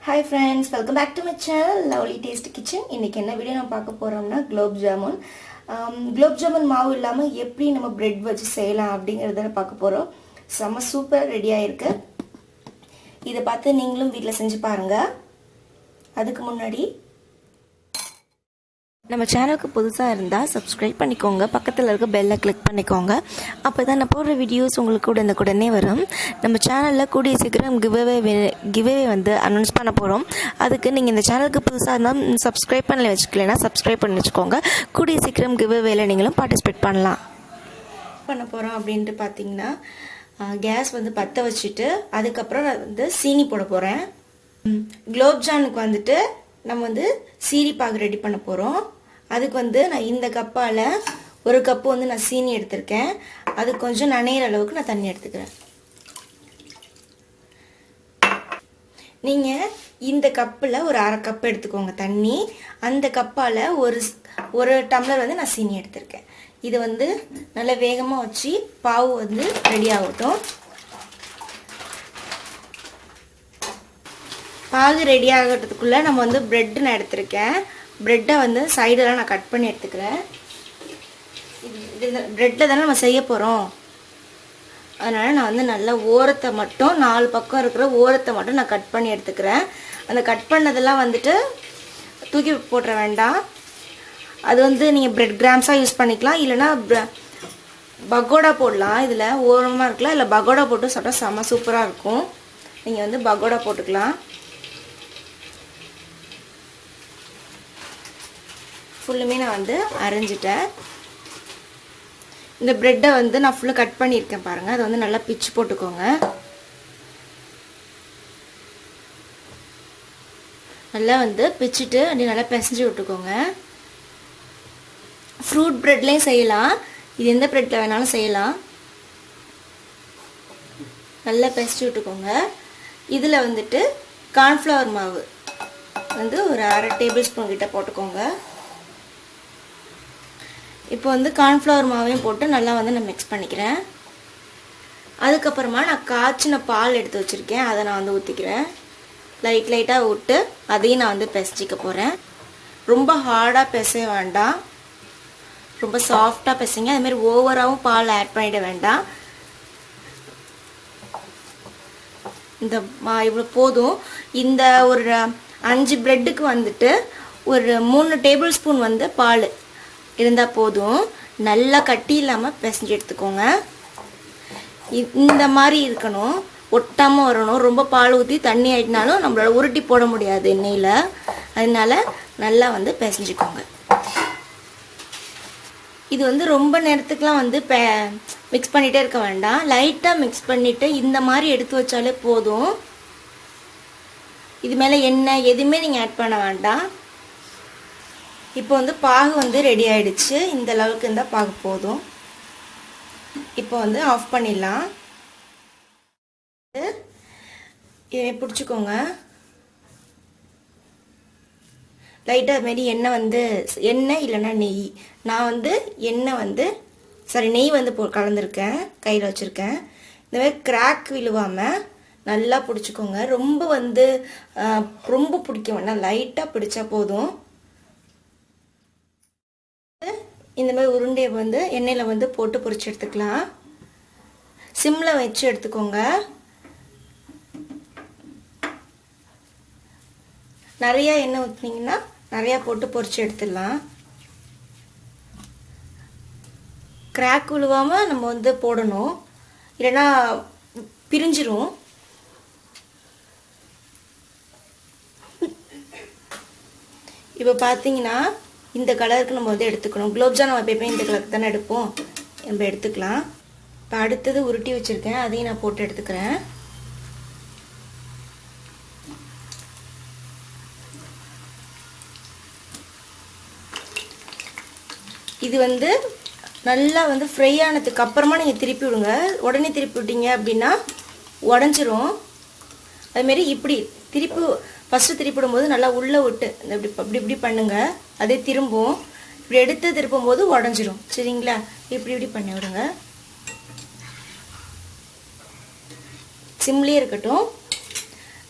Hi friends, welcome back to my channel Lovely Taste Kitchen. இன்னைக்கு என்ன video நான் பார்க்க போறோம்னா குலோப் ஜாமுன். குலோப் ஜாமுன் மாவு இல்லாம எப்படி நம்ம பிரெட் வச்சு செய்யலாம் அப்படிங்கறத பார்க்க போறோம். செம சூப்பரா ரெடி ஆயிருக்கு. இத பார்த்து நீங்களும் வீட்ல செஞ்சு பாருங்க. அதுக்கு முன்னாடி நம்ம சேனலுக்கு புதுசாக இருந்தால் சப்ஸ்கிரைப் பண்ணிக்கோங்க, பக்கத்தில் இருக்க பெல்லை கிளிக் பண்ணிக்கோங்க. அப்போ தான் நான் போடுற வீடியோஸ் உங்களுக்கு உடனே வரும். நம்ம சேனலில் கூடிய சீக்கிரம் கிவ்அவே வந்து அனௌன்ஸ் பண்ண போகிறோம். அதுக்கு நீங்கள் இந்த சேனலுக்கு புதுசாக இருந்தால் சப்ஸ்கிரைப் பண்ணி வச்சுக்கலைன்னா சப்ஸ்கிரைப் பண்ணி வச்சுக்கோங்க. கூடிய சீக்கிரம் கிவ்அவேல நீங்களும் பார்ட்டிசிபேட் பண்ணலாம். பண்ண போகிறோம் அப்படின்ட்டு பார்த்தீங்கன்னா கேஸ் வந்து பற்ற வச்சுட்டு அதுக்கப்புறம் நான் வந்து சீனி போட போகிறேன். குலோப் ஜாமுனுக்கு வந்துட்டு நம்ம வந்து சீனி பாகு ரெடி பண்ண போகிறோம். அதுக்கு வந்து நான் இந்த கப்பால் ஒரு கப்பு வந்து நான் சீனி எடுத்திருக்கேன். அது கொஞ்சம் நனையிற அளவுக்கு நான் தண்ணி எடுத்துக்கிறேன். நீங்கள் இந்த கப்பில் ஒரு அரை கப் எடுத்துக்கோங்க தண்ணி. அந்த கப்பால் ஒரு டம்ளர் வந்து நான் சீனி எடுத்திருக்கேன். இது வந்து நல்லா வேகமாக வச்சு பாவு வந்து ரெடி ஆகட்டும். பாகு ரெடி ஆகிறதுக்குள்ளே நம்ம வந்து ப்ரெட்டு நான் எடுத்திருக்கேன். ப்ரெட்டை வந்து சைடெல்லாம் நான் கட் பண்ணி எடுத்துக்கிறேன். இது ப்ரெட்டில் தானே நம்ம செய்ய போகிறோம், அதனால் நான் வந்து நல்லா ஓரத்தை மட்டும் 4 பக்கம் இருக்கிற ஓரத்தை மட்டும் நான் கட் பண்ணி எடுத்துக்கிறேன். அந்த கட் பண்ணதெல்லாம் வந்துட்டு தூக்கி போட்டுற வேண்டாம். அது வந்து நீங்கள் ப்ரெட் கிராம்ஸாக யூஸ் பண்ணிக்கலாம், இல்லைனா பகோடா போடலாம். இதில் ஓரமாக இருக்கலாம், இல்லை பகோடா போட்டு சாப்பிட்டா செம்ம சூப்பராக இருக்கும். நீங்கள் வந்து பகோடா போட்டுக்கலாம். ஃபுல்லுமே நான் வந்து அரைஞ்சிட்டேன். இந்த ப்ரெட்டை வந்து நான் ஃபுல்லாக கட் பண்ணியிருக்கேன் பாருங்கள். அதை வந்து நல்லா பிச்சு போட்டுக்கோங்க. நல்லா வந்து பிச்சுட்டு அப்படி நல்லா பிசைஞ்சு விட்டுக்கோங்க. ஃப்ரூட் ப்ரெட்லேயும் செய்யலாம், இது எந்த ப்ரெட்டில் வேணாலும் செய்யலாம். நல்லா பிசைஞ்சு விட்டுக்கோங்க. இதில் வந்துட்டு கார்ன்ஃப்ளவர் மாவு வந்து ஒரு அரை டேபிள் ஸ்பூன் கிட்ட போட்டுக்கோங்க. இப்போ வந்து கார்ன்ஃப்ளவர் மாவையும் போட்டு நல்லா வந்து நான் மிக்ஸ் பண்ணிக்கிறேன். அதுக்கப்புறமா நான் காய்ச்சின பால் எடுத்து வச்சுருக்கேன், அதை நான் வந்து ஊற்றிக்கிறேன். லைட்டாக விட்டு அதையும் நான் வந்து பிசைச்சிக்க போகிறேன். ரொம்ப ஹார்டாக பிசைய வேண்டாம், ரொம்ப சாஃப்டாக பிசைங்க. அதுமாரி ஓவராகவும் பால் ஆட் பண்ணிட வேண்டாம். இந்த இவ்வளோ போதும். இந்த ஒரு 5 ப்ரெட்டுக்கு வந்துட்டு ஒரு 3 டேபிள் ஸ்பூன் வந்து பால் இருந்தால் போதும். நல்லா கட்டி இல்லாமல் பிசைஞ்சு எடுத்துக்கோங்க. இந்த மாதிரி இருக்கணும், ஒட்டாமல் வரணும். ரொம்ப பால் ஊற்றி தண்ணி ஆகிட்டனாலும் நம்மளால் உருட்டி போட முடியாது எண்ணெயில், அதனால நல்லா வந்து பிசைஞ்சுக்கோங்க. இது வந்து ரொம்ப நேரத்துக்குலாம் வந்து மிக்ஸ் பண்ணிகிட்டே இருக்க வேண்டாம். லைட்டாக மிக்ஸ் பண்ணிவிட்டு இந்த மாதிரி எடுத்து வச்சாலே போதும். இது மேலே எண்ணெய் எதுவுமே நீங்கள் ஆட் பண்ண வேண்டாம். இப்போ வந்து பாகு வந்து ரெடி ஆயிடுச்சு. இந்த அளவுக்கு இருந்தால் பாகு போதும். இப்போ வந்து ஆஃப் பண்ணிடலாம். இதை பிடிச்சிக்கோங்க. லைட்டாக அதுமாரி எண்ணெய் இல்லைன்னா நெய். நான் வந்து நெய் வந்து கலந்துருக்கேன், கையில் வச்சுருக்கேன். இந்த மாதிரி கிராக் விழுவாமல் நல்லா பிடிச்சிக்கோங்க. ரொம்ப பிடிக்க வேண்டாம், லைட்டாக பிடிச்சா போதும். இந்த மாதிரி உருண்டையை வந்து எண்ணெயில் வந்து போட்டு பொரிச்சு எடுத்துக்கலாம். சிம்மில் வச்சு எடுத்துக்கோங்க. நிறையா எண்ணெய் ஊற்றினீங்கன்னா நிறையா போட்டு பொரிச்சு எடுத்துடலாம். கிராக் விழுவாமல் நம்ம வந்து போடணும், இல்லைன்னா பிரிஞ்சிரும். இப்போ பார்த்தீங்கன்னா இந்த கலருக்கு நம்ம வந்து எடுத்துக்கணும். குலோப் ஜாமுன் நம்ம எப்பயுமே இந்த கலருக்கு தானே எடுப்போம், நம்ம எடுத்துக்கலாம். இப்போ அடுத்தது உருட்டி வச்சுருக்கேன், அதையும் நான் போட்டு எடுத்துக்கிறேன். இது வந்து நல்லா வந்து ஃப்ரை ஆனதுக்கு அப்புறமா நீங்கள் திருப்பி விடுங்க. உடனே திருப்பி விட்டீங்க அப்படின்னா உடஞ்சிரும். அதுமாரி இப்படி ஃபஸ்ட்டு திருப்பி விடும்போது நல்லா உள்ளே விட்டு இப்படி பண்ணுங்க. அதே திரும்பும் இப்படி எடுத்து திருப்பும் போது உடஞ்சிரும். சரிங்களா? இப்படி பண்ணி விடுங்க. சிம்லேயே இருக்கட்டும்.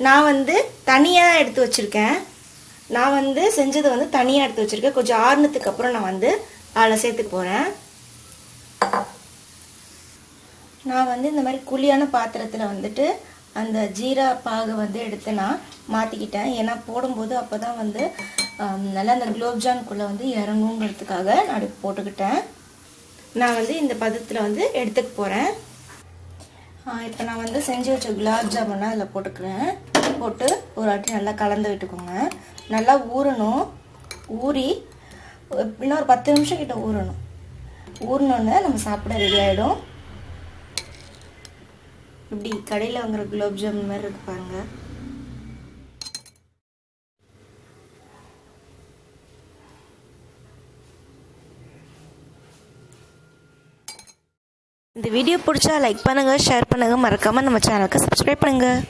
நான் வந்து தனியாக எடுத்து வச்சுருக்கேன். நான் வந்து செஞ்சது வந்து தனியாக எடுத்து வச்சுருக்கேன். கொஞ்சம் ஆறுனதுக்கு அப்புறம் நான் வந்து அதில் சேர்த்துக்க போகிறேன். நான் வந்து இந்த மாதிரி குழியான பாத்திரத்தில் வந்துட்டு அந்த ஜீரா பாகு வந்து எடுத்து நான் மாற்றிக்கிட்டேன். ஏன்னா போடும்போது அப்போ தான் வந்து நல்லா அந்த குலோப்ஜாமுக்குள்ளே வந்து இறங்குங்கிறதுக்காக நான் அப்படி போட்டுக்கிட்டேன். நான் வந்து இந்த பதத்தில் வந்து எடுத்துக்க போகிறேன். இப்போ நான் வந்து செஞ்சு வச்ச குலாப் ஜாமுன்னா அதில் போட்டுக்கிறேன். போட்டு ஒரு வாட்டி நல்லா கலந்து விட்டுக்கோங்க. நல்லா ஊறணும். ஊறி இன்னும் ஒரு 10 நிமிஷம் கிட்ட ஊறணும். ஊறினோன்னே நம்ம சாப்பிட ரெடி ஆகிடும். இப்படி கடையில் வாங்குற குலாப் ஜாமுன் மாதிரி இருக்கு பாருங்க. இந்த வீடியோ பிடிச்சா லைக் பண்ணுங்கள், ஷேர் பண்ணுங்கள், மறக்காமல் நம்ம சேனலுக்கு சப்ஸ்கிரைப் பண்ணுங்கள்.